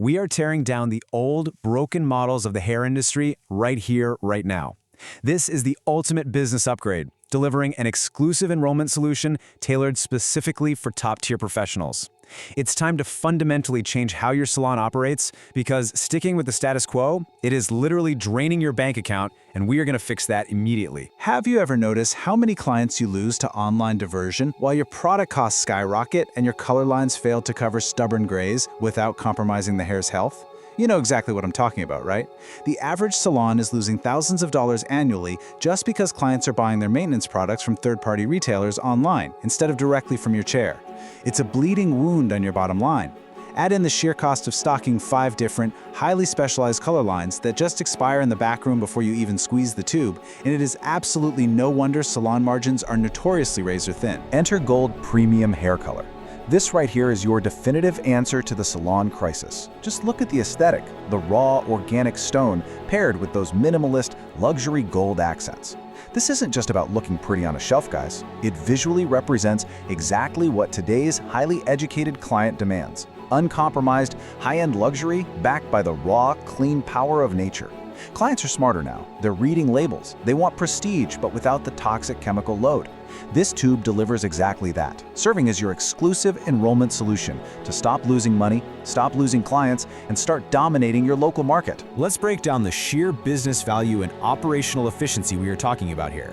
We are tearing down the old, broken models of the hair industry right here, right now. This is the ultimate business upgrade, delivering an exclusive enrollment solution tailored specifically for top-tier professionals. It's time to fundamentally change how your salon operates because sticking with the status quo, it is literally draining your bank account, and we are going to fix that immediately. Have you ever noticed how many clients you lose to online diversion while your product costs skyrocket and your color lines fail to cover stubborn grays without compromising the hair's health? You know exactly what I'm talking about, right? The average salon is losing thousands of dollars annually just because clients are buying their maintenance products from third-party retailers online instead of directly from your chair. It's a bleeding wound on your bottom line. Add in the sheer cost of stocking 5 different, highly specialized color lines that just expire in the backroom before you even squeeze the tube, and it is absolutely no wonder salon margins are notoriously razor-thin. Enter Gold Premium Hair Color. This right here is your definitive answer to the salon crisis. Just look at the aesthetic, the raw, organic stone paired with those minimalist, luxury gold accents. This isn't just about looking pretty on a shelf, guys. It visually represents exactly what today's highly educated client demands. Uncompromised, high-end luxury backed by the raw, clean power of nature. Clients are smarter now. They're reading labels. They want prestige, but without the toxic chemical load. This tube delivers exactly that, serving as your exclusive enrollment solution to stop losing money, stop losing clients, and start dominating your local market. Let's break down the sheer business value and operational efficiency we are talking about here.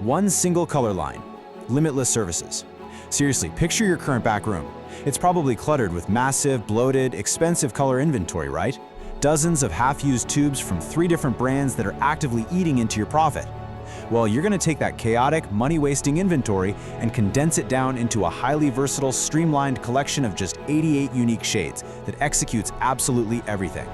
One single color line, limitless services. Seriously, picture your current back room. It's probably cluttered with massive, bloated, expensive color inventory, right? Dozens of half-used tubes from 3 different brands that are actively eating into your profit. Well, you're going to take that chaotic, money-wasting inventory and condense it down into a highly versatile, streamlined collection of just 88 unique shades that executes absolutely everything.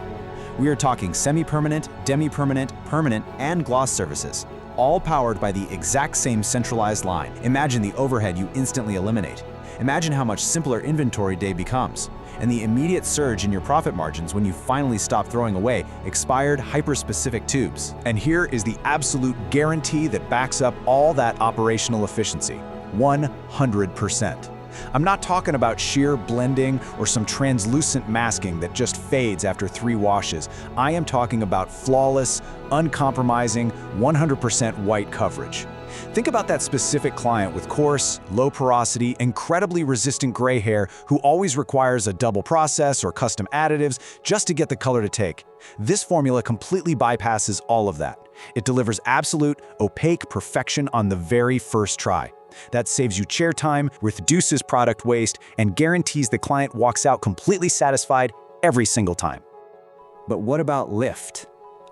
We are talking semi-permanent, demi-permanent, permanent, and gloss services, all powered by the exact same centralized line. Imagine the overhead you instantly eliminate. Imagine how much simpler inventory day becomes, and the immediate surge in your profit margins when you finally stop throwing away expired, hyper-specific tubes. And here is the absolute guarantee that backs up all that operational efficiency: 100%. I'm not talking about sheer blending or some translucent masking that just fades after 3 washes. I am talking about flawless, uncompromising, 100% white coverage. Think about that specific client with coarse, low porosity, incredibly resistant gray hair who always requires a double process or custom additives just to get the color to take. This formula completely bypasses all of that. It delivers absolute, opaque perfection on the very first try. That saves you chair time, reduces product waste, and guarantees the client walks out completely satisfied every single time. But what about lift?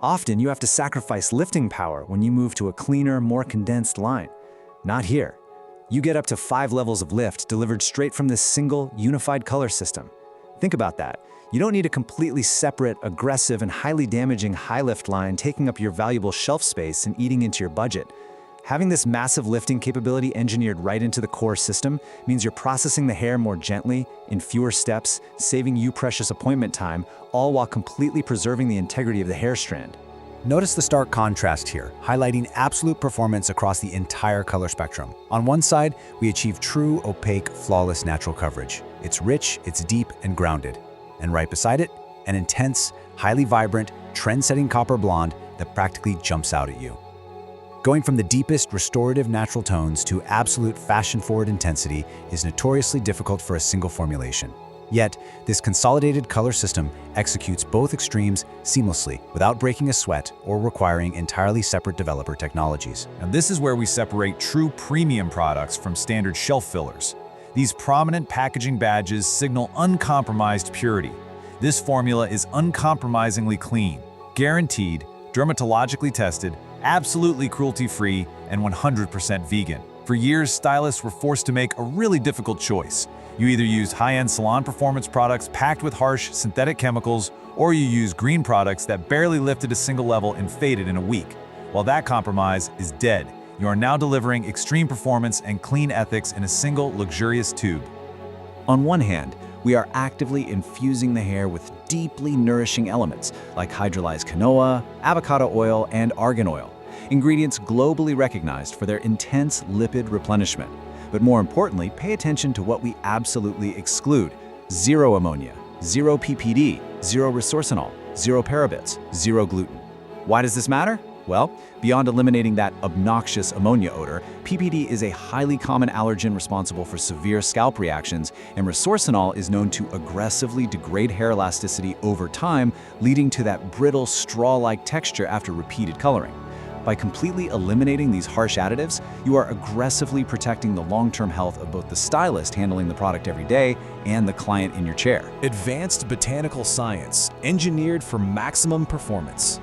Often you have to sacrifice lifting power when you move to a cleaner, more condensed line. Not here. You get up to 5 levels of lift delivered straight from this single, unified color system. Think about that. You don't need a completely separate, aggressive, and highly damaging high lift line taking up your valuable shelf space and eating into your budget. Having this massive lifting capability engineered right into the core system means you're processing the hair more gently, in fewer steps, saving you precious appointment time, all while completely preserving the integrity of the hair strand. Notice the stark contrast here, highlighting absolute performance across the entire color spectrum. On one side, we achieve true, opaque, flawless natural coverage. It's rich, it's deep, and grounded. And right beside it, an intense, highly vibrant, trend-setting copper blonde that practically jumps out at you. Going from the deepest restorative natural tones to absolute fashion-forward intensity is notoriously difficult for a single formulation. Yet, this consolidated color system executes both extremes seamlessly without breaking a sweat or requiring entirely separate developer technologies. Now, this is where we separate true premium products from standard shelf fillers. These prominent packaging badges signal uncompromised purity. This formula is uncompromisingly clean, guaranteed, dermatologically tested, absolutely cruelty-free, and 100% vegan. For years, stylists were forced to make a really difficult choice. You either use high-end salon performance products packed with harsh, synthetic chemicals, or you use green products that barely lifted a single level and faded in a week. Well, that compromise is dead. You are now delivering extreme performance and clean ethics in a single, luxurious tube. On one hand, we are actively infusing the hair with deeply nourishing elements like hydrolyzed quinoa, avocado oil, and argan oil, ingredients globally recognized for their intense lipid replenishment. But more importantly, pay attention to what we absolutely exclude: zero ammonia, zero PPD, zero resorcinol, zero parabens, zero gluten. Why does this matter? Well, beyond eliminating that obnoxious ammonia odor, PPD is a highly common allergen responsible for severe scalp reactions, and resorcinol is known to aggressively degrade hair elasticity over time, leading to that brittle, straw-like texture after repeated coloring. By completely eliminating these harsh additives, you are aggressively protecting the long-term health of both the stylist handling the product every day and the client in your chair. Advanced botanical science, engineered for maximum performance.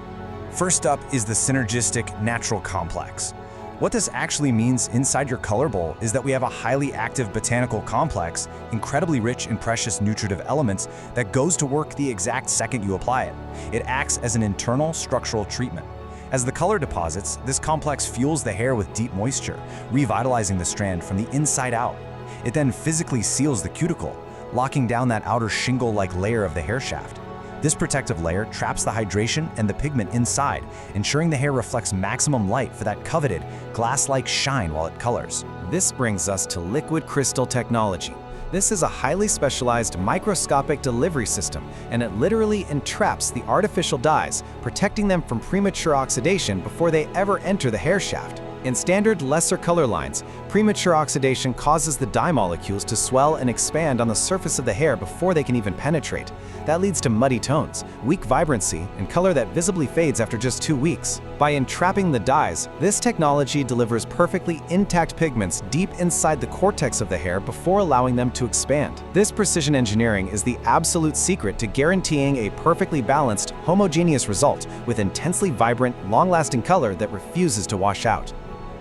First up is the Synergistic Natural Complex. What this actually means inside your color bowl is that we have a highly active botanical complex, incredibly rich in precious nutritive elements that goes to work the exact second you apply it. It acts as an internal structural treatment. As the color deposits, this complex fuels the hair with deep moisture, revitalizing the strand from the inside out. It then physically seals the cuticle, locking down that outer shingle-like layer of the hair shaft. This protective layer traps the hydration and the pigment inside, ensuring the hair reflects maximum light for that coveted, glass-like shine while it colors. This brings us to liquid crystal technology. This is a highly specialized microscopic delivery system, and it literally entraps the artificial dyes, protecting them from premature oxidation before they ever enter the hair shaft. In standard, lesser color lines, premature oxidation causes the dye molecules to swell and expand on the surface of the hair before they can even penetrate. That leads to muddy tones, weak vibrancy, and color that visibly fades after just 2 weeks. By entrapping the dyes, this technology delivers perfectly intact pigments deep inside the cortex of the hair before allowing them to expand. This precision engineering is the absolute secret to guaranteeing a perfectly balanced, homogeneous result with intensely vibrant, long-lasting color that refuses to wash out.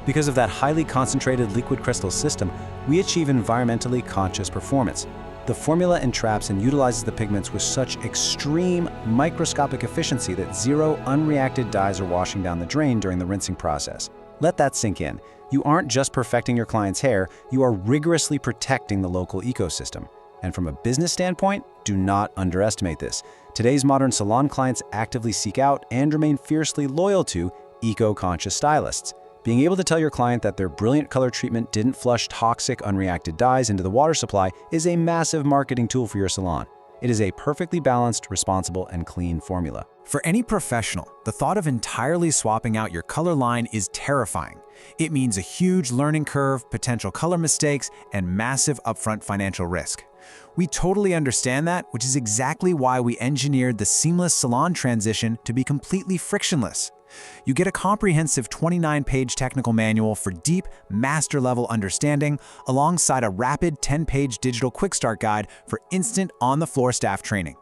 Because of that highly concentrated liquid crystal system, we achieve environmentally conscious performance. The formula entraps and utilizes the pigments with such extreme microscopic efficiency that zero unreacted dyes are washing down the drain during the rinsing process. Let that sink in. You aren't just perfecting your client's hair, you are rigorously protecting the local ecosystem. And from a business standpoint, do not underestimate this. Today's modern salon clients actively seek out and remain fiercely loyal to eco-conscious stylists. Being able to tell your client that their brilliant color treatment didn't flush toxic unreacted dyes into the water supply is a massive marketing tool for your salon. It is a perfectly balanced, responsible, and clean formula. For any professional, the thought of entirely swapping out your color line is terrifying. It means a huge learning curve, potential color mistakes, and massive upfront financial risk. We totally understand that, which is exactly why we engineered the seamless salon transition to be completely frictionless. You get a comprehensive 29-page technical manual for deep, master-level understanding, alongside a rapid 10-page digital quick start guide for instant on-the-floor staff training.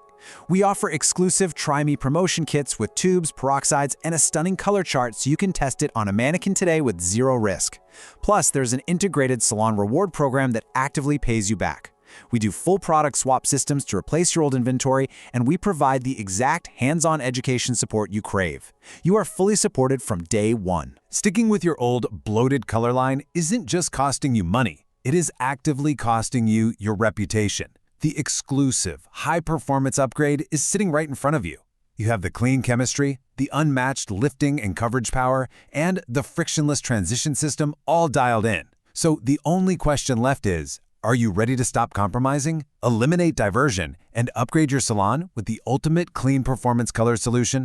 We offer exclusive Try Me promotion kits with tubes, peroxides, and a stunning color chart so you can test it on a mannequin today with zero risk. Plus, there's an integrated salon reward program that actively pays you back. We do full product swap systems to replace your old inventory, and we provide the exact hands-on education support you crave. You are fully supported from day one. Sticking with your old bloated color line isn't just costing you money, it is actively costing you your reputation. The exclusive, high-performance upgrade is sitting right in front of you. You have the clean chemistry, the unmatched lifting and coverage power, and the frictionless transition system all dialed in. So the only question left is, are you ready to stop compromising, eliminate diversion, and upgrade your salon with the ultimate clean performance color solution?